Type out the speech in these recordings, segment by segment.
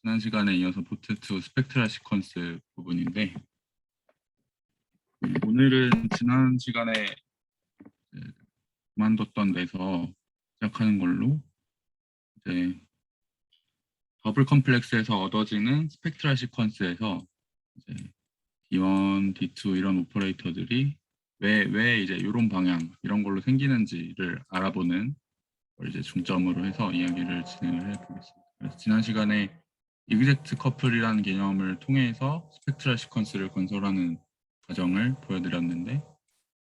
지난 시간에 이어서 보트2 스펙트럴 시퀀스 부분인데, 오늘은 지난 시간에 그만뒀던 데서 시작하는 걸로 이제 더블 컴플렉스에서 얻어지는 스펙트럴 시퀀스에서 이제 D1, D2 이런 오퍼레이터들이 왜 이제 이런 방향 이런 걸로 생기는지를 알아보는 걸 이제 중점으로 해서 이야기를 진행을 해보겠습니다. 그래서 지난 시간에 이그젝트 커플이라는 개념을 통해서 스펙트럴 시퀀스를 건설하는 과정을 보여드렸는데,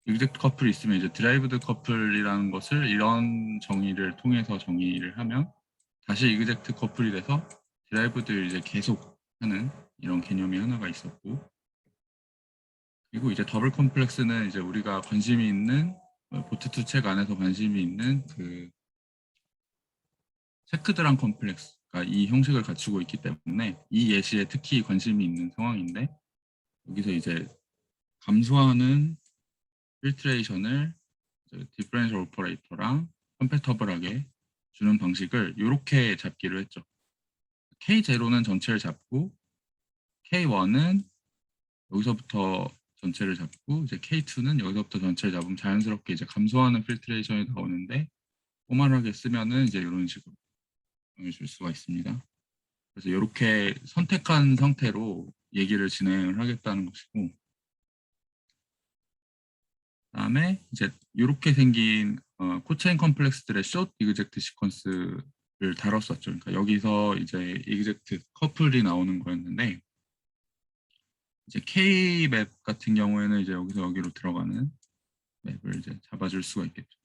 이그젝트 커플이 있으면 이제 드라이브드 커플이라는 것을 이런 정의를 통해서 정의를 하면 다시 이그젝트 커플이 돼서 드라이브드 이제 계속 하는 이런 개념이 하나가 있었고, 그리고 이제 더블 컴플렉스는 이제 우리가 관심이 있는 보트2 책 안에서 관심이 있는 그 체크드란 컴플렉스가 이 형식을 갖추고 있기 때문에 이 예시에 특히 관심이 있는 상황인데, 여기서 이제 감소하는 필트레이션을 디퍼런셜 오퍼레이터랑 컴패터블하게 주는 방식을 이렇게 잡기로 했죠. K0는 전체를 잡고 K1은 여기서부터 전체를 잡고 이제 K2는 여기서부터 전체를 잡으면 자연스럽게 이제 감소하는 필트레이션이 나오는데, 포멀하게 쓰면은 이제 이런 식으로 줄 수가 있습니다. 그래서 이렇게 선택한 상태로 얘기를 진행을 하겠다는 것이고, 그다음에 이제 이렇게 생긴 코체인 컴플렉스들의 숏 이그젝트 시퀀스를 다뤘었죠. 그러니까 여기서 이제 이그젝트 커플이 나오는 거였는데, 이제 K 맵 같은 경우에는 이제 여기서 여기로 들어가는 맵을 이제 잡아줄 수가 있겠죠.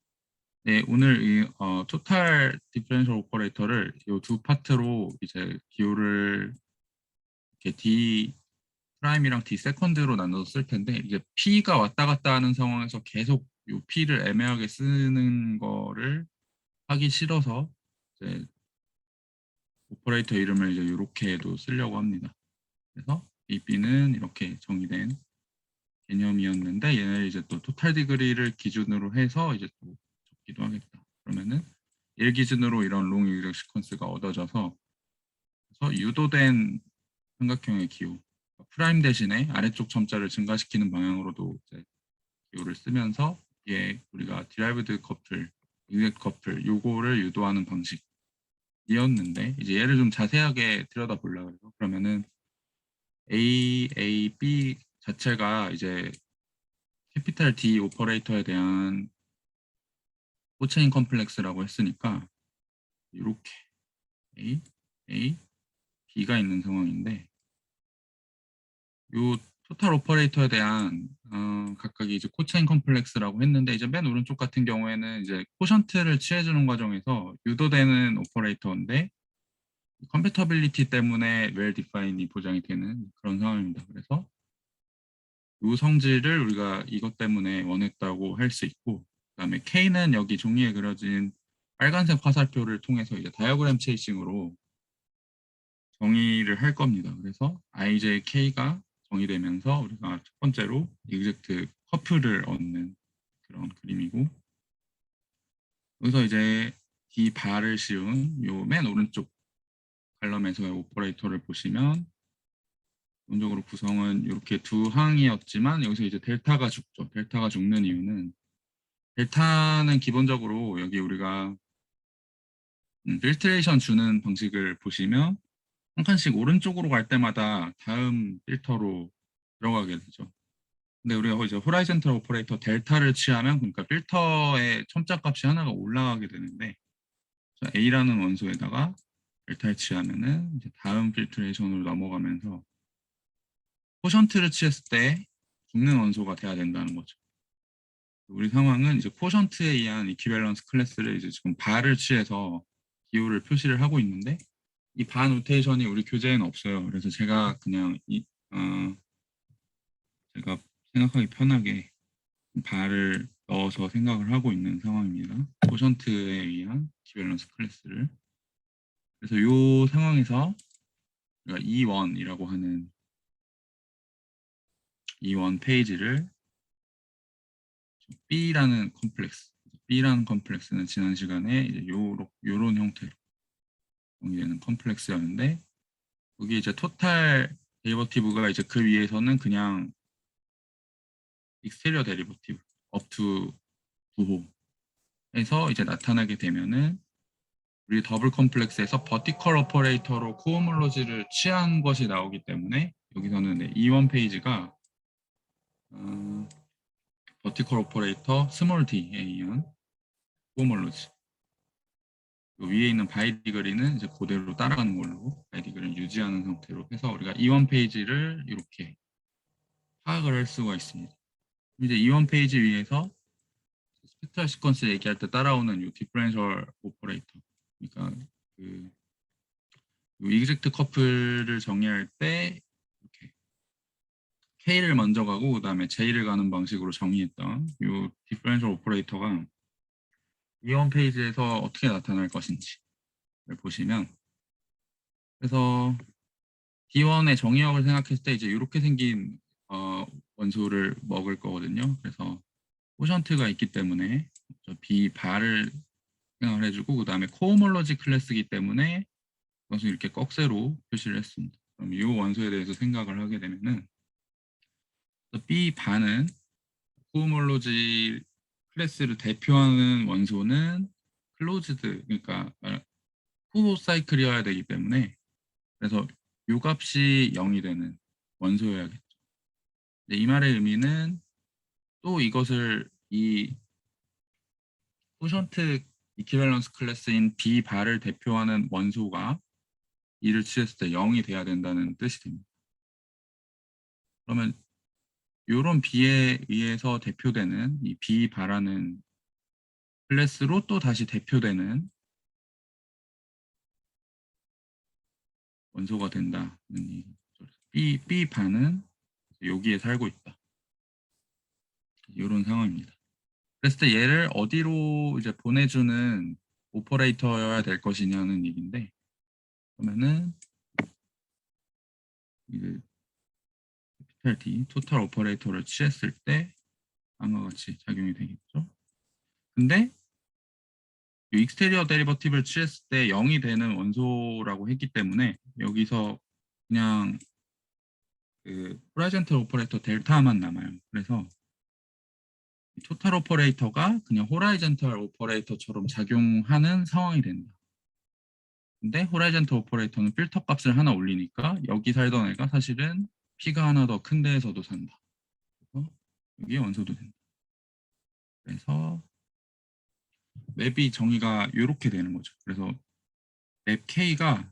네, 오늘 이 토탈 디퍼런셜 오퍼레이터를 이 두 파트로 이제 기호를 이렇게 D 프라임이랑 D 세컨드로 나눠서 쓸 텐데, 이제 P가 왔다 갔다 하는 상황에서 계속 이 P를 애매하게 쓰는 거를 하기 싫어서 이제 오퍼레이터 이름을 이제 이렇게도 쓰려고 합니다. 그래서 이 B는 이렇게 정의된 개념이었는데, 얘를 이제 또 토탈 디그리를 기준으로 해서 이제 또 적기도 하겠다. 그러면은 1 기준으로 이런 롱 유력 시퀀스가 얻어져서, 그래서 유도된 삼각형의 기호, 프라임 대신에 아래쪽 점자를 증가시키는 방향으로도 이제 기호를 쓰면서 이게 우리가 디라이브드 커플, 이그젝트 커플 요거를 유도하는 방식이었는데, 이제 얘를 좀 자세하게 들여다보려고 해요. 그러면은 A, B 자체가 이제 캐피탈 D 오퍼레이터에 대한 코체인 컴플렉스라고 했으니까 이렇게 A, B가 있는 상황인데, 요 토탈 오퍼레이터에 대한 각각이 이제 코체인 컴플렉스라고 했는데, 이제 맨 오른쪽 같은 경우에는 이제 코션트를 취해주는 과정에서 유도되는 오퍼레이터인데 컴패터빌리티 때문에 웰 디파인이 보장이 되는 그런 상황입니다. 그래서 이 성질을 우리가 이것 때문에 원했다고 할 수 있고, 그다음에 K는 여기 종이에 그려진 빨간색 화살표를 통해서 이제 다이어그램 체이싱으로 정의를 할 겁니다. 그래서 IJK가 정의되면서 우리가 첫 번째로 이그젝트 커플을 얻는 그런 그림이고, 여기서 이제 D 바를 씌운 요 맨 오른쪽 칼럼에서의 오퍼레이터를 보시면, 기본적으로 구성은 이렇게 두 항이었지만 여기서 이제 델타가 죽죠. 델타가 죽는 이유는, 델타는 기본적으로 여기 우리가 필트레이션 주는 방식을 보시면 한 칸씩 오른쪽으로 갈 때마다 다음 필터로 들어가게 되죠. 근데 우리가 이제 호라이즌탈 오퍼레이터 델타를 취하면, 그러니까 필터의 첨자 값이 하나가 올라가게 되는데, A라는 원소에다가 델타를 취하면은 이제 다음 필트레이션으로 넘어가면서 코션트를 취했을 때 죽는 원소가 돼야 된다는 거죠. 우리 상황은 이제 코션트에 의한 이퀴밸런스 클래스를 이제 지금 바를 취해서 기호를 표시를 하고 있는데, 이 바 노테이션이 우리 교재에는 없어요. 그래서 제가 그냥 제가 생각하기 편하게 바를 넣어서 생각을 하고 있는 상황입니다. 코션트에 의한 이퀴밸런스 클래스를. 그래서 이 상황에서 우리가 E1이라고 하는 E1 페이지를 B라는 컴플렉스는 지난 시간에 이제 요런 형태로 정의되는 컴플렉스였는데, 여기 이제 토탈 데리버티브가 이제 그 위에서는 그냥 익스테리어 데리버티브 up to 9호에서 이제 나타나게 되면은 우리 더블 컴플렉스에서 버티컬 오퍼레이터로 코호몰로지를 취한 것이 나오기 때문에 여기서는 네, E1 페이지가 버티컬 오퍼레이터 스몰 d에 의한 코호몰로지, 위에 있는 바이디그리는 이제 그대로 따라가는 걸로 바이디그리를 유지하는 상태로 해서 우리가 E1 페이지를 이렇게 파악을 할 수가 있습니다. 이제 E1 페이지 위에서 스펙트럴 시퀀스 얘기할 때 따라오는 이 디퍼런셜 오퍼레이터, 그러니까 그 이그젝트 커플을 정의할 때 이렇게 K를 먼저 가고 그 다음에 J를 가는 방식으로 정의했던 이 디퍼런셜 오퍼레이터가 E1 페이지에서 어떻게 나타날 것인지를 보시면, 그래서 D1의 정의역을 생각했을 때 이제 이렇게 생긴 원소를 먹을 거거든요. 그래서 코션트가 있기 때문에 B 바를 생각을 해주고 그 다음에 코호몰로지 클래스이기 때문에 그것을 이렇게 꺽쇠로 표시를 했습니다. 그럼 이 원소에 대해서 생각을 하게 되면은 B 바는 코호몰로지 클래스를 대표하는 원소는 클로즈드, 그러니까 후호 사이클이어야 되기 때문에 그래서 요 값이 0이 되는 원소여야겠죠. 이 말의 의미는 또 이것을 이 코션트 이퀴밸런스 클래스인 B 바를 대표하는 원소가 이를 취했을 때 0이 돼야 된다는 뜻이 됩니다. 그러면 이런 B에 의해서 대표되는 이 B 바라는 클래스로 또 다시 대표되는 원소가 된다는 얘기죠. B 바는 여기에 살고 있다. 이런 상황입니다. 그랬을 때 얘를 어디로 이제 보내주는 오퍼레이터여야 될 것이냐는 얘기인데, 그러면은 이제 캐피탈 D 토탈 오퍼레이터를 취했을 때 다음과 같이 작용이 되겠죠. 근데 이 익스테리어 데리버티브를 취했을 때 0이 되는 원소라고 했기 때문에 여기서 그냥 그 호라이즌탈 오퍼레이터 델타만 남아요. 그래서 토탈 오퍼레이터가 그냥 호라이즌탈 오퍼레이터처럼 작용하는 상황이 된다. 근데 호라이즌탈 오퍼레이터는 필터 값을 하나 올리니까 여기 살던 애가 사실은 P가 하나 더 큰 데에서도 산다. 그래서 여기 원소도 된다. 그래서 맵이 정의가 이렇게 되는 거죠. 그래서 맵 K가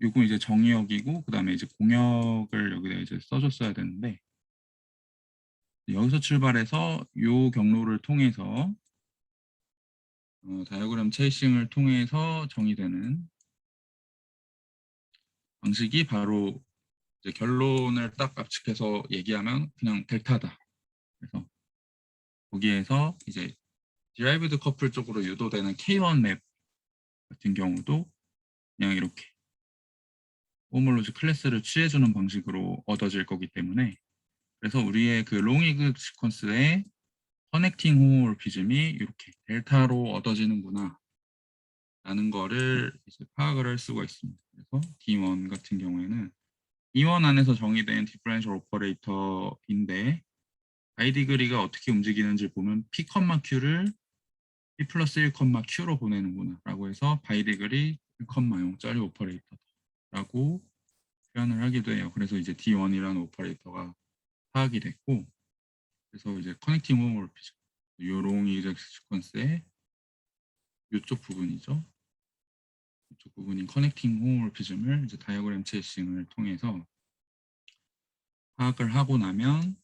요거 이제 정의역이고 그다음에 이제 공역을 여기다 이제 써줬어야 되는데 여기서 출발해서 요 경로를 통해서 다이어그램 체이싱을 통해서 정의되는 방식이 바로 이제 결론을 딱 압축해서 얘기하면 그냥 델타다. 그래서 거기에서 이제 디라이브드 커플 쪽으로 유도되는 K1 맵 같은 경우도 그냥 이렇게 호몰로지 클래스를 취해주는 방식으로 얻어질 거기 때문에 그래서 우리의 그 롱이그 시퀀스의 커넥팅 호모모피즘이 이렇게 델타로 얻어지는구나 라는 거를 이제 파악을 할 수가 있습니다. 그래서 D1 같은 경우에는 D1 안에서 정의된 디퍼런셜 오퍼레이터인데 바이디그리가 어떻게 움직이는지 보면 P, Q를 P 플러스 1, Q로 보내는구나 라고 해서 바이디그리 1,0짜리 오퍼레이터라고 표현을 하기도 해요. 그래서 이제 D1이라는 오퍼레이터가 파악이 됐고 그래서 이제 커넥팅 호모모피즘 요롱 이젝트 시퀀스의 이쪽 부분이죠. 이쪽 부분인 커넥팅 호모모피즘을 이제 다이어그램 체이싱을 통해서 파악을 하고 나면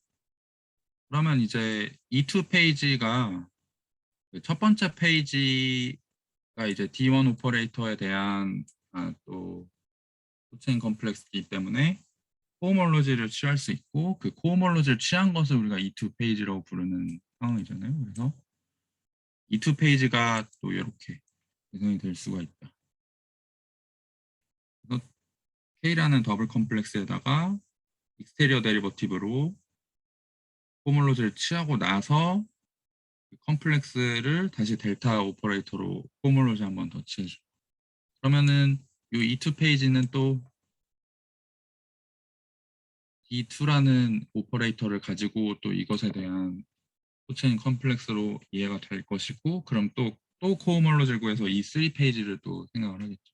그러면 이제 E2 페이지가 첫 번째 페이지가 이제 D1 오퍼레이터에 대한 또 코체인 컴플렉스이기 때문에 코호몰로지를 취할 수 있고 그 코호몰로지를 취한 것을 우리가 E2 페이지라고 부르는 상황이잖아요. 그래서 E2 페이지가 또 이렇게 구성이 될 수가 있다. 그래서 K라는 더블 컴플렉스에다가 익스테리어 데리버티브로 코호몰로지를 취하고 나서 그 컴플렉스를 다시 델타 오퍼레이터로 코호몰로지 한 번 더 취해줘. 그러면은 이 E2 페이지는 또 D2라는 오퍼레이터를 가지고 또 이것에 대한 코체인 컴플렉스로 이해가 될 것이고, 그럼 또 코호몰로지를 구해서 E3 페이지를 또 생각을 하겠죠.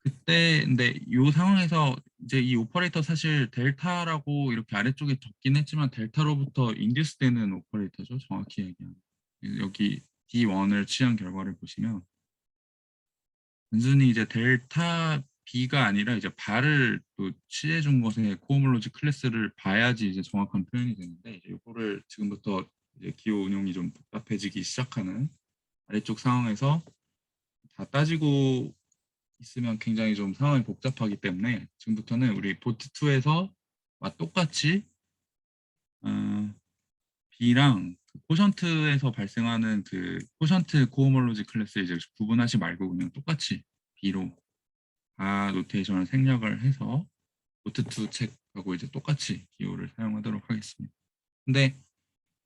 그때 근데 이 상황에서 이제 이 오퍼레이터 사실 델타라고 이렇게 아래쪽에 적긴 했지만 델타로부터 인듀스 되는 오퍼레이터죠. 정확히 얘기하면. 여기 D1을 취한 결과를 보시면 단순히 이제 델타 B가 아니라 이제 발을 또 취해 준 것에 코호몰로지 클래스를 봐야지 이제 정확한 표현이 되는데, 이제 이거를 지금부터 이제 기호 운용이 좀 복잡해지기 시작하는 아래쪽 상황에서 다 따지고 있으면 굉장히 좀 상황이 복잡하기 때문에 지금부터는 우리 보트2에서 똑같이 B랑 그 코션트에서 발생하는 그 코션트 코호몰로지 클래스 이제 구분하지 말고 그냥 똑같이 B로 다 노테이션을 생략을 해서 보트2 책하고 이제 똑같이 기호를 사용하도록 하겠습니다. 근데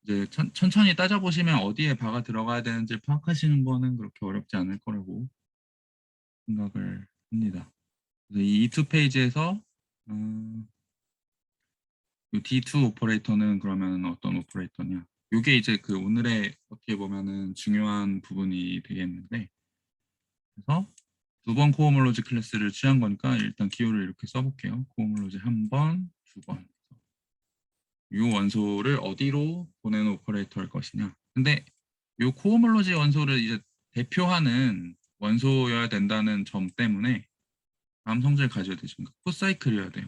이제 천천히 따져보시면 어디에 바가 들어가야 되는지 파악하시는 거는 그렇게 어렵지 않을 거라고 생각을 합니다. 그래서 이 E2 페이지에서 이 D2 오퍼레이터는 그러면 어떤 오퍼레이터냐? 이게 이제 그 오늘의 어떻게 보면은 중요한 부분이 되겠는데, 그래서 두 번 코호몰로지 클래스를 취한 거니까 일단 기호를 이렇게 써볼게요. 코호몰로지 한 번, 두 번. 이 원소를 어디로 보내는 오퍼레이터일 것이냐? 근데 이 코호몰로지 원소를 이제 대표하는 원소여야 된다는 점 때문에 다음 성질을 가져야 되십니까? 코사이클이어야 돼요.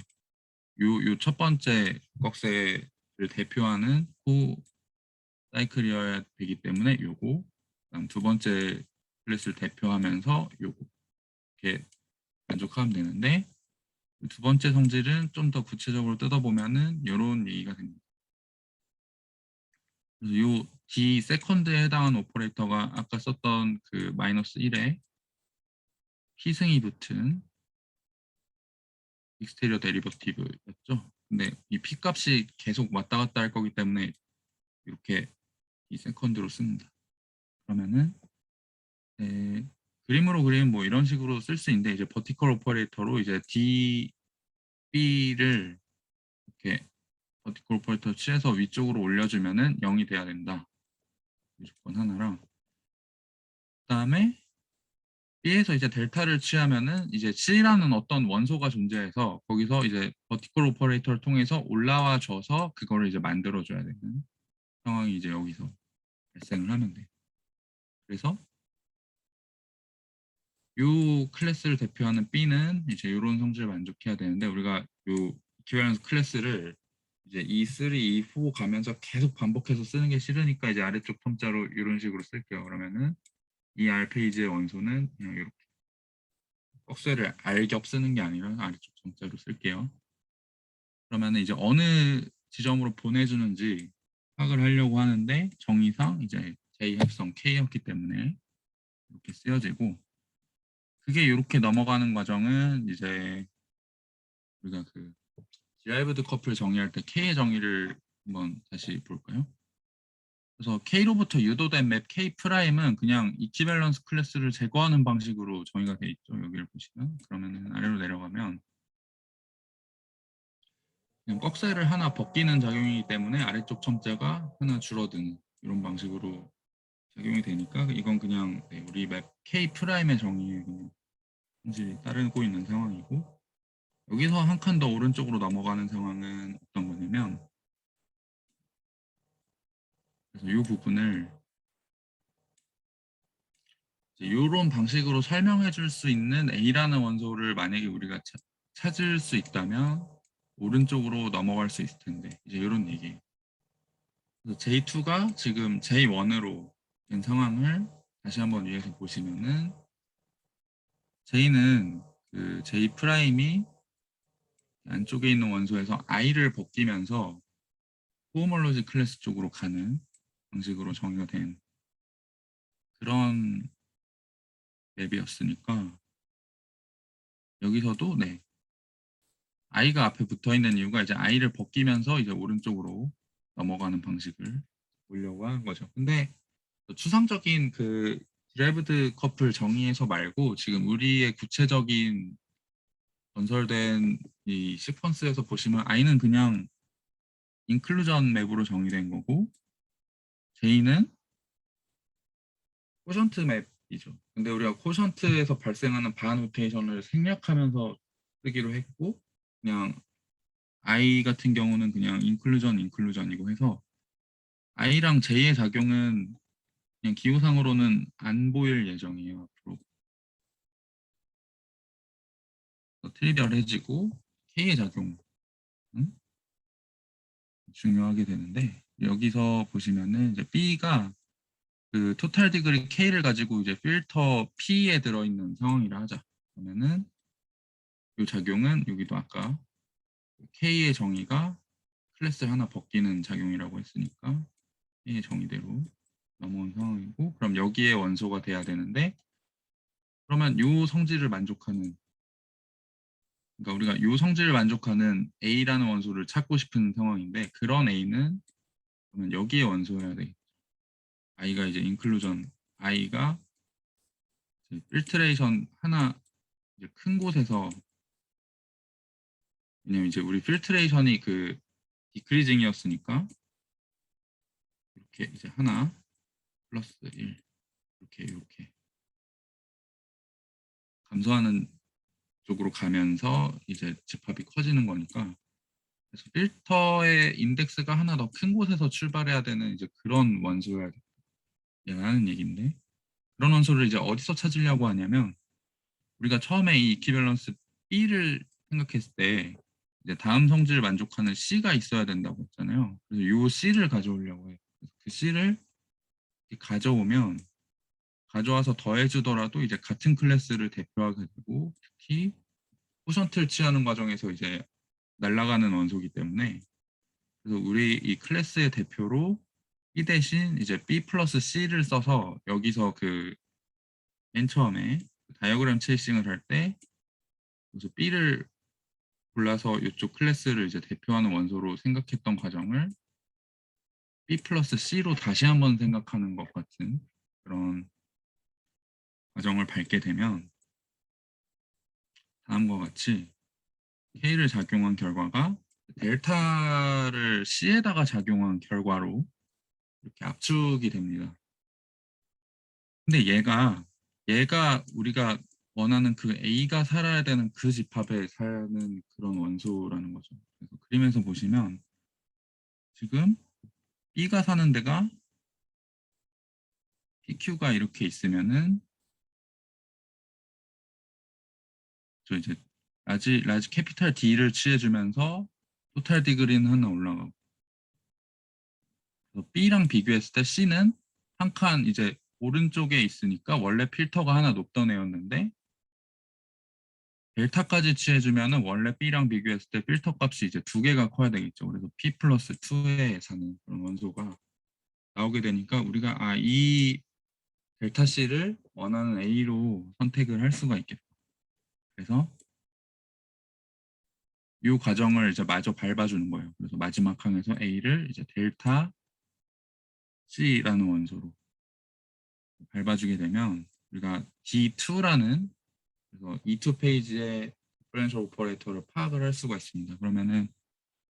요 첫 번째 꺽쇠를 대표하는 코사이클이어야 되기 때문에 요거, 그다음 두 번째 클래스를 대표하면서 요거 이렇게 만족하면 되는데, 두 번째 성질은 좀 더 구체적으로 뜯어보면은 이런 얘기가 됩니다. 그래서 요 D 세컨드에 해당하는 오퍼레이터가 아까 썼던 그 마이너스 1에 P승이 붙은 익스테리어 데리버티브였죠. 근데 이 P 값이 계속 왔다 갔다 할 거기 때문에 이렇게 이 세컨드로 씁니다. 그러면은 그림으로 그리면 뭐 이런 식으로 쓸 수 있는데, 이제 버티컬 오퍼레이터로 이제 DB를 이렇게 버티컬 오퍼레이터 취해서 위쪽으로 올려주면은 0이 돼야 된다. 조건 하나랑, 그다음에 B에서 이제 델타를 취하면은 이제 C라는 어떤 원소가 존재해서 거기서 이제 버티컬 오퍼레이터를 통해서 올라와 줘서 그거를 이제 만들어 줘야 되는 상황이 이제 여기서 발생을 하면 돼. 그래서 이 클래스를 대표하는 B는 이제 이런 성질을 만족해야 되는데, 우리가 이 이퀴밸런스 클래스를 이제 E3, E4 가면서 계속 반복해서 쓰는 게 싫으니까 이제 아래쪽 텀자로 이런 식으로 쓸게요. 그러면은 이 R 페이지의 원소는 그냥 이렇게 꺽쇠를 R겹 쓰는 게 아니라 아래쪽 텀자로 쓸게요. 그러면은 이제 어느 지점으로 보내주는지 파악을 하려고 하는데, 정의상 이제 J 합성 K였기 때문에 이렇게 쓰여지고, 그게 이렇게 넘어가는 과정은 이제 우리가 그 디라이브드 커플 정의할 때 K의 정의를 한번 다시 볼까요? 그래서 K로부터 유도된 맵 K 프라임은 그냥 이퀴밸런스 클래스를 제거하는 방식으로 정의가 돼 있죠. 여기를 보시면, 그러면은 아래로 내려가면 그냥 꺽쇠를 하나 벗기는 작용이기 때문에 아래쪽 첨자가 하나 줄어드는 이런 방식으로 작용이 되니까 이건 그냥 우리 맵 K 프라임의 정의에 그냥 현실이 따르고 있는 상황이고, 여기서 한 칸 더 오른쪽으로 넘어가는 상황은 어떤 거냐면, 그래서 이 부분을 이런 방식으로 설명해 줄 수 있는 A라는 원소를 만약에 우리가 찾을 수 있다면 오른쪽으로 넘어갈 수 있을 텐데, 이제 이런 얘기예요. 그래서 J2가 지금 J1으로 된 상황을 다시 한번 위에서 보시면은, J는 그 J 프라임이 안쪽에 있는 원소에서 I를 벗기면서 호모로지 클래스 쪽으로 가는 방식으로 정의가 된 그런 맵이었으니까, 여기서도 I가 앞에 붙어 있는 이유가 이제 I를 벗기면서 이제 오른쪽으로 넘어가는 방식을 보려고 하는 거죠. 근데 추상적인 그 드래브드 커플 정의에서 말고 지금 우리의 구체적인 건설된 이 시퀀스에서 보시면 I는 그냥 인클루전 맵으로 정의된 거고 J는 코션트 맵이죠. 근데 우리가 코션트에서 발생하는 바노테이션을 생략하면서 쓰기로 했고 그냥 I 같은 경우는 그냥 인클루전이고 해서 I랑 J의 작용은 그냥 기호상으로는 안 보일 예정이에요. 앞으로 트리비얼해지고 K의 작용은 중요하게 되는데 여기서 보시면은 이제 B가 그 토탈 디그리 K를 가지고 이제 필터 P에 들어있는 상황이라 하자. 그러면은 이 작용은 여기도 아까 K의 정의가 클래스를 하나 벗기는 작용이라고 했으니까 K의 정의대로 넘어온 상황이고 그럼 여기에 원소가 돼야 되는데 그러면 이 성질을 만족하는 그러니까 우리가 이 성질을 만족하는 A라는 원소를 찾고 싶은 상황인데 그런 A는 그러면 여기에 원소여야 돼. I가 이제 인클루전 I가 이제 필트레이션 하나 이제 큰 곳에서 왜냐면 이제 우리 필트레이션이 그 디크리징이었으니까 이렇게 이제 하나 플러스 1 이렇게 감소하는 쪽으로 가면서 이제 집합이 커지는 거니까 그래서 필터의 인덱스가 하나 더 큰 곳에서 출발해야 되는 이제 그런 원소여야 되는 얘기인데 그런 원소를 이제 어디서 찾으려고 하냐면 우리가 처음에 이 이퀴밸런스 B를 생각했을 때 이제 다음 성질을 만족하는 C가 있어야 된다고 했잖아요. 그래서 이 C를 가져오려고 해요. 그 C를 가져오면 가져와서 더해주더라도 이제 같은 클래스를 대표하게 되고 특히 코션트를 취하는 과정에서 이제 날아가는 원소이기 때문에 그래서 우리 이 클래스의 대표로 B 대신 이제 B 플러스 C를 써서 여기서 그 맨 처음에 다이어그램 체이싱을 할 때 그래서 B를 골라서 이쪽 클래스를 이제 대표하는 원소로 생각했던 과정을 B 플러스 C로 다시 한번 생각하는 것 같은 그런 과정을 밟게 되면 다음과 같이 K를 작용한 결과가 델타를 C에다가 작용한 결과로 이렇게 압축이 됩니다. 근데 얘가 우리가 원하는 그 A가 살아야 되는 그 집합에 사는 그런 원소라는 거죠. 그래서 그림에서 보시면 지금 B가 사는 데가 PQ가 이렇게 있으면은 저 이제 라지 캐피탈 D를 취해주면서 토탈 디그리는 하나 올라가고 B랑 비교했을 때 C는 한 칸 이제 오른쪽에 있으니까 원래 필터가 하나 높던 애였는데 델타까지 취해주면은 원래 B랑 비교했을 때 필터 값이 이제 두 개가 커야 되겠죠. 그래서 P 플러스 2에 사는 그런 원소가 나오게 되니까 우리가 이 델타 C를 원하는 A로 선택을 할 수가 있겠다. 그래서 이 과정을 이제 마저 밟아주는 거예요. 그래서 마지막 칸에서 A를 이제 델타 C라는 원소로 밟아주게 되면 우리가 D2라는 그래서 E2 페이지의 디퍼런셜 오퍼레이터를 파악을 할 수가 있습니다. 그러면은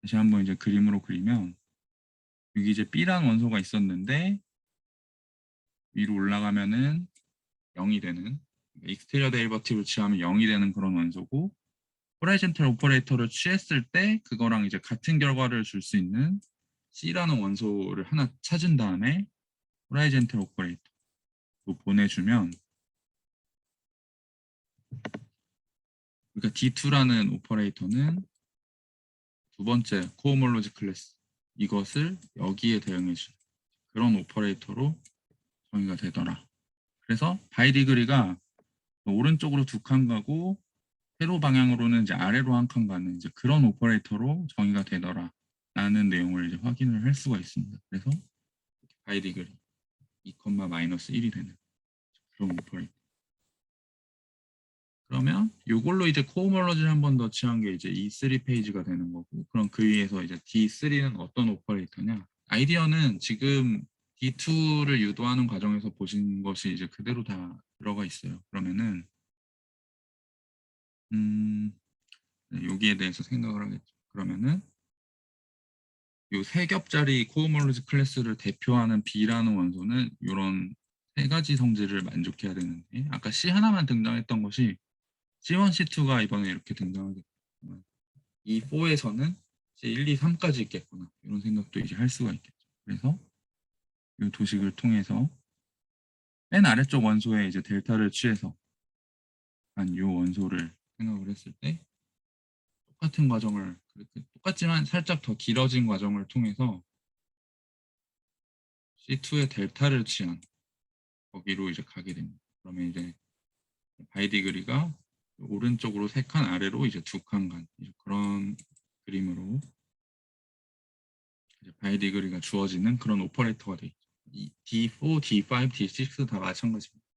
다시 한번 이제 그림으로 그리면 여기 이제 B라는 원소가 있었는데 위로 올라가면은 0이 되는 익스테리어 데리버티브를 취하면 0이 되는 그런 원소고 호라이젠탈 오퍼레이터를 취했을 때 그거랑 이제 같은 결과를 줄 수 있는 C라는 원소를 하나 찾은 다음에 호라이젠탈 오퍼레이터 보내주면 그러니까 D2라는 오퍼레이터는 두 번째 코호몰로지 클래스 이것을 여기에 대응해 준 그런 오퍼레이터로 정의가 되더라. 그래서 바이 디그리가 오른쪽으로 두 칸 가고 세로 방향으로는 이제 아래로 한 칸 가는 이제 그런 오퍼레이터로 정의가 되더라. 라는 내용을 이제 확인을 할 수가 있습니다. 그래서 바이 디그리 2, 마이너스 1이 되는 그런 오퍼레이터. 그러면 이걸로 이제 코호몰로지를 한 번 더 취한 게 이제 E3 페이지가 되는 거고 그럼 그 위에서 이제 D3는 어떤 오퍼레이터냐 아이디어는 지금 D2를 유도하는 과정에서 보신 것이 이제 그대로 다 들어가 있어요. 그러면은 네, 여기에 대해서 생각을 하겠죠. 그러면은 이 세 겹짜리 코호몰로지 클래스를 대표하는 B라는 원소는 이런 세 가지 성질을 만족해야 되는데 아까 C 하나만 등장했던 것이 C1, C2가 이번에 이렇게 등장하게 됐지만 이 4에서는 C1, 2, 3까지 있겠구나 이런 생각도 이제 할 수가 있겠죠. 그래서 이 도식을 통해서 맨 아래쪽 원소에 이제 델타를 취해서 한 이 원소를 생각을 했을 때 똑같은 과정을 그렇게 똑같지만 살짝 더 길어진 과정을 통해서 C2의 델타를 취한 거기로 이제 가게 됩니다. 그러면 이제 바이디그리가 오른쪽으로 3칸 아래로 이제 2칸 간 그런 그림으로 이제 바이디그리가 주어지는 그런 오퍼레이터가 되어 있죠. D4, D5, D6 다 마찬가지입니다.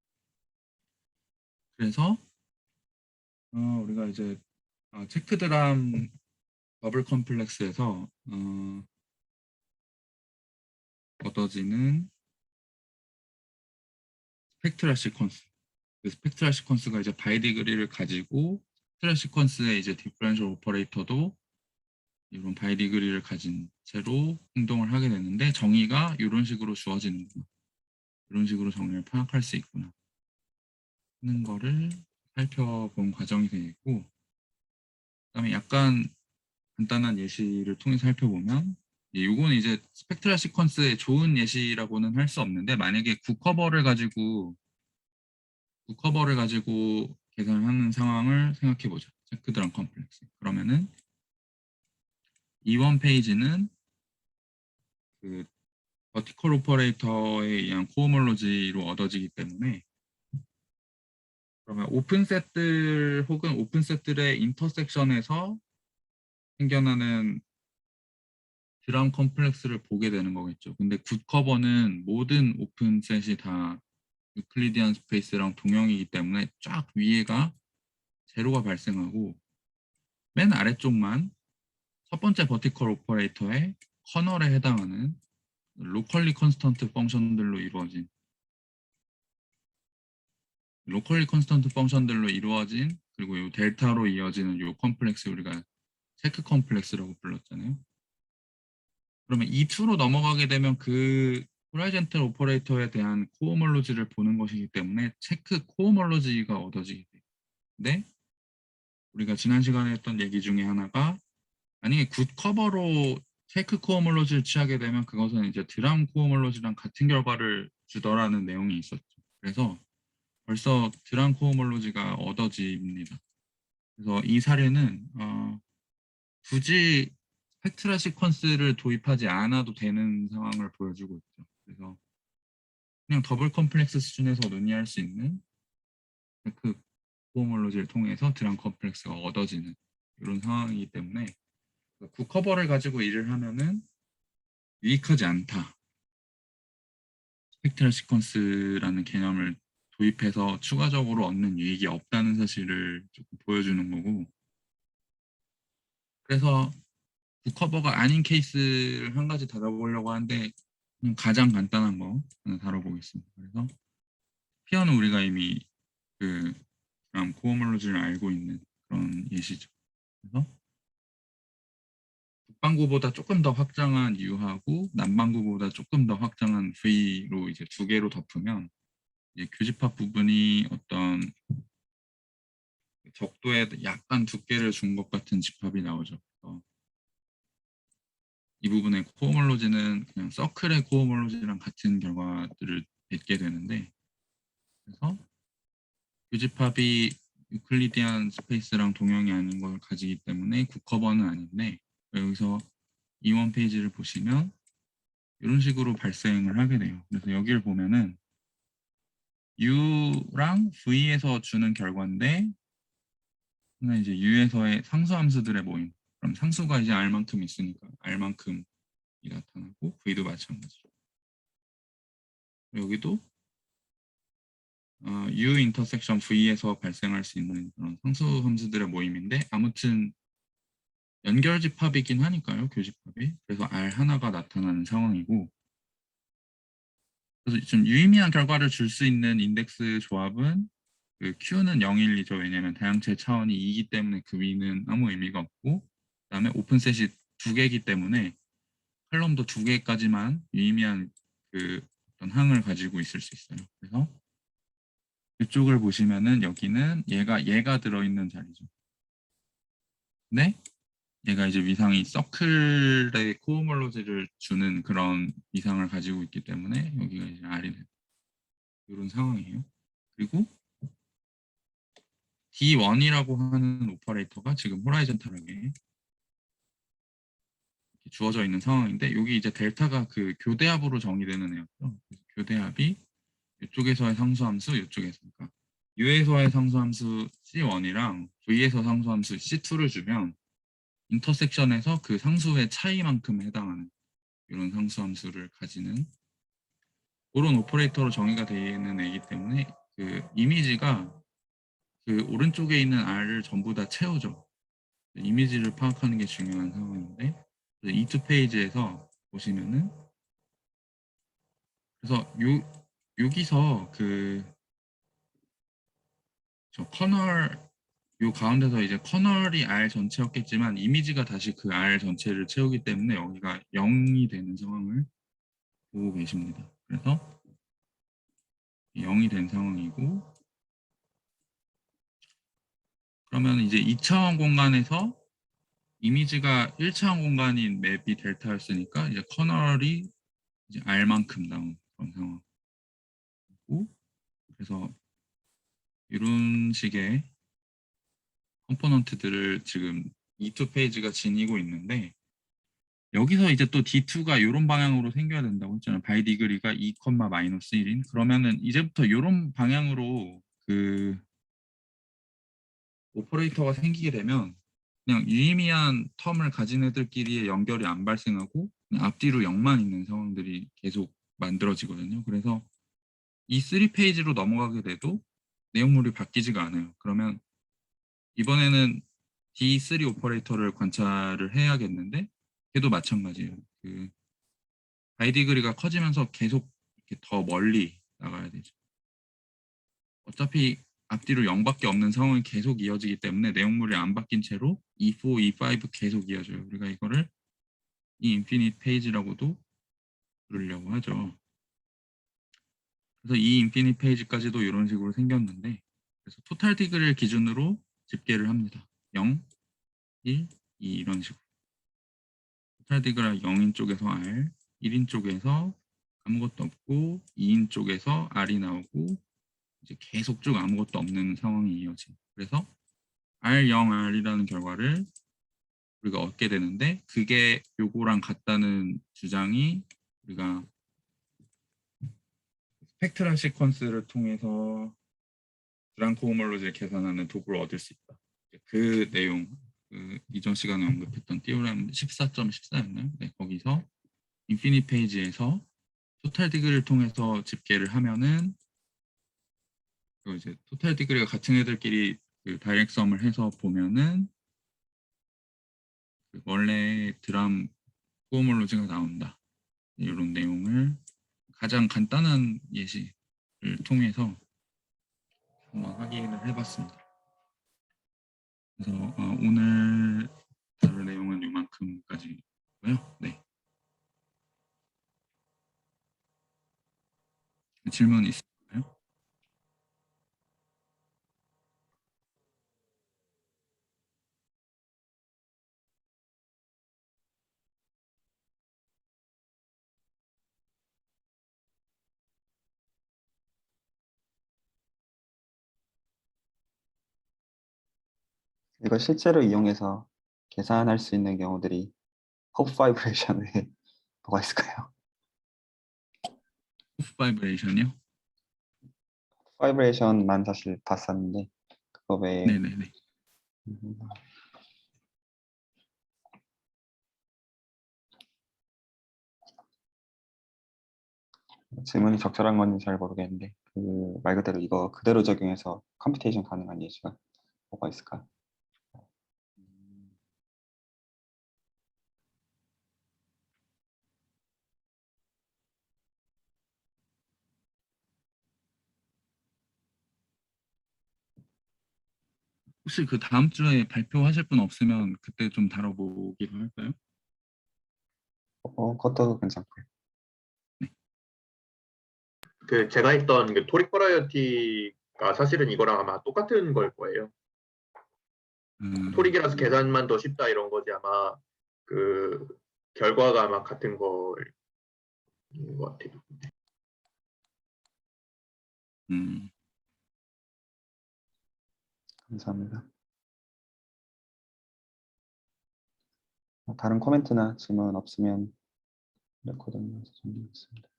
그래서 우리가 이제 체크드람 더블 컴플렉스에서 얻어지는 스펙트럴 시퀀스 그 스펙트럴 시퀀스가 이제 바이디그리를 가지고 스펙트럴 시퀀스의 이제 디퍼런셜 오퍼레이터도 이런 바이디그리를 가진 채로 행동을 하게 되는데 정의가 이런 식으로 주어지는구나. 이런 식으로 정의를 파악할 수 있구나. 하는 거를 살펴본 과정이 되겠고 그다음에 약간 간단한 예시를 통해 살펴보면 이건 이제 스펙트럴 시퀀스의 좋은 예시라고는 할 수 없는데 만약에 국커버를 가지고 계산하는 상황을 생각해 보자. 체크드럼 컴플렉스. 그러면은 이번 페이지는 그 버티컬 오퍼레이터에 의한 코호몰로지로 얻어지기 때문에 그러면 오픈셋들 혹은 오픈셋들의 인터섹션에서 생겨나는 드럼 컴플렉스를 보게 되는 거겠죠. 근데 굿커버는 모든 오픈셋이 다 유클리디안 스페이스랑 동형이기 때문에 쫙 위에가 제로가 발생하고 맨 아래쪽만 첫 번째 버티컬 오퍼레이터의 커널에 해당하는 로컬리 컨스턴트 펑션들로 이루어진 그리고 이 델타로 이어지는 이 컴플렉스 우리가 체크 컴플렉스라고 불렀잖아요. 그러면 E2로 넘어가게 되면 그 호라이젠탈 오퍼레이터에 대한 코호몰로지를 보는 것이기 때문에 체크 코호몰로지가 얻어지게 돼요. 근데 우리가 지난 시간에 했던 얘기 중에 하나가 만약에 굿 커버로 체크 코호몰로지를 취하게 되면 그것은 이제 드럼 코호몰로지랑 같은 결과를 주더라는 내용이 있었죠. 그래서 벌써 드럼 코호몰로지가 얻어집니다. 그래서 이 사례는 굳이 스펙트럴 시퀀스를 도입하지 않아도 되는 상황을 보여주고 있죠. 그래서 그냥 더블 컴플렉스 수준에서 논의할 수 있는 그 코호몰로지를 통해서 드럼 컴플렉스가 얻어지는 이런 상황이기 때문에 국커버를 가지고 일을 하면은 유익하지 않다. 스펙트럴 시퀀스라는 개념을 도입해서 추가적으로 얻는 유익이 없다는 사실을 조금 보여주는 거고 그래서 국커버가 아닌 케이스를 한 가지 다뤄보려고 하는데 가장 간단한 거 하나 다뤄보겠습니다. 그래서 피어는 우리가 이미 그 코호몰로지를 알고 있는 그런 예시죠. 그래서 북반구보다 조금 더 확장한 U하고 남반구보다 조금 더 확장한 V로 이제 두 개로 덮으면 이제 교집합 부분이 어떤 적도에 약간 두께를 준 것 같은 집합이 나오죠. 그래서 이 부분의 코호몰로지는 그냥 서클의 코호몰로지랑 같은 결과들을 맺게 되는데 그래서 교집합이 유클리디안 스페이스랑 동형이 아닌 걸 가지기 때문에 국커버는 아닌데 여기서 이원 페이지를 보시면 이런 식으로 발생을 하게 돼요. 그래서 여기를 보면은 U랑 V에서 주는 결과인데 이제 U에서의 상수함수들의 모임. 그럼 상수가 이제 R만큼 있으니까 R만큼이 나타나고 V도 마찬가지죠. 여기도 U 인터섹션 V에서 발생할 수 있는 그런 상수함수들의 모임인데 아무튼 연결집합이긴 하니까요. 교집합이. 그래서 R 하나가 나타나는 상황이고 그래서 좀 유의미한 결과를 줄 수 있는 인덱스 조합은 그 Q는 0, 1, 2죠. 왜냐하면 다양체 차원이 2이기 때문에 그 위는 아무 의미가 없고, 그다음에 오픈셋이 두 개이기 때문에 컬럼도 두 개까지만 유의미한 그 어떤 항을 가지고 있을 수 있어요. 그래서 이쪽을 보시면은 여기는 얘가 들어있는 자리죠. 네? 얘가 이제 위상이 서클의 코호몰로지를 주는 그런 위상을 가지고 있기 때문에 여기가 이제 R이 되는 이런 상황이에요. 그리고 D1이라고 하는 오퍼레이터가 지금 호라이즌탈하게 주어져 있는 상황인데, 여기 이제 델타가 그 교대합으로 정의되는 애였죠. 그래서 교대합이 이쪽에서의 상수함수, 이쪽에서, 그러니까 U에서의 상수함수 C1이랑 V에서 상수함수 C2를 주면 인터섹션에서 그 상수의 차이만큼 해당하는 이런 상수함수를 가지는 그런 오퍼레이터로 정의가 되어 있는 애이기 때문에 그 이미지가 그 오른쪽에 있는 R을 전부 다 채우죠. 이미지를 파악하는 게 중요한 상황인데, 이2 페이지에서 보시면은, 그래서 여기서 그 저 커널 요 가운데서 이제 커널이 R 전체였겠지만 이미지가 다시 그 R 전체를 채우기 때문에 여기가 0이 되는 상황을 보고 계십니다. 그래서 0이 된 상황이고, 그러면 이제 2차원 공간에서 이미지가 1차원 공간인 맵이 델타였으니까 이제 커널이 이제 R만큼 나온 그런 상황이고, 그래서 이런 식의 컴포넌트들을 지금 E2 페이지가 지니고 있는데, 여기서 이제 또 D2가 이런 방향으로 생겨야 된다고 했잖아요. 바이 디그리가 2, 마이너스 1인. 그러면은 이제부터 이런 방향으로 그 오퍼레이터가 생기게 되면 그냥 유의미한 텀을 가진 애들끼리의 연결이 안 발생하고 그냥 앞뒤로 0만 있는 상황들이 계속 만들어지거든요. 그래서 이 3페이지로 넘어가게 돼도 내용물이 바뀌지가 않아요. 그러면 이번에는 D3 오퍼레이터를 관찰을 해야겠는데, 걔도 마찬가지예요. 그 바이디그리가 커지면서 계속 이렇게 더 멀리 나가야 되죠. 어차피 앞뒤로 0밖에 없는 상황이 계속 이어지기 때문에 내용물이 안 바뀐 채로 E4, E5 계속 이어져요. 우리가 이거를 이 인피니트 페이지라고도 부르려고 하죠. 그래서 이 인피니트 페이지까지도 이런 식으로 생겼는데, 그래서 토탈 디그리를 기준으로 집계를 합니다. 0, 1, 2 이런 식으로. 토탈 디그리가 0인 쪽에서 R, 1인 쪽에서 아무것도 없고 2인 쪽에서 R이 나오고 이제 계속 쭉 아무것도 없는 상황이 이어진. 그래서 R0, R이라는 결과를 우리가 얻게 되는데, 그게 요거랑 같다는 주장이 우리가 스펙트럴 시퀀스를 통해서 브랑코 호몰로지를 계산하는 도구를 얻을 수 있다. 그 내용, 그 이전 시간에 언급했던 띠오렘 14.14였나요? 네, 거기서 인피니 페이지에서 토탈 디그리를 통해서 집계를 하면은 그 이제 토탈 디그리가 같은 애들끼리 그 다이렉섬을 해서 보면은 그 원래 드람 호모로지가 나온다. 이런 내용을 가장 간단한 예시를 통해서 한번 확인을 해봤습니다. 그래서 오늘 다룰 내용은 이만큼까지고요. 네. 질문 있을까요? 이걸 실제로 이용해서 계산할 수 있는 경우들이 호프 바이브레이션에 뭐가 있을까요? 호프 바이브레이션이요? 바이브레이션만 사실 봤었는데 그거 외에 네네네. 음, 질문이 적절한 건지 잘 모르겠는데 그 말 그대로 이거 그대로 적용해서 컴퓨테이션 가능한 예시가 뭐가 있을까? 혹시 그 다음 주에 발표하실 분 없으면 그때 좀 다뤄보기로 할까요? 그것도 괜찮고요. 그 제가 했던 그 토릭 버라이어티가 사실은 이거랑 아마 똑같은 걸 거예요. 토릭이라서 계산만 더 쉽다 이런 거지 아마 그 결과가 아마 같은 거인 것 같아요. 감사합니다. 다른 코멘트나 질문 없으면 레코딩에서 정리하겠습니다.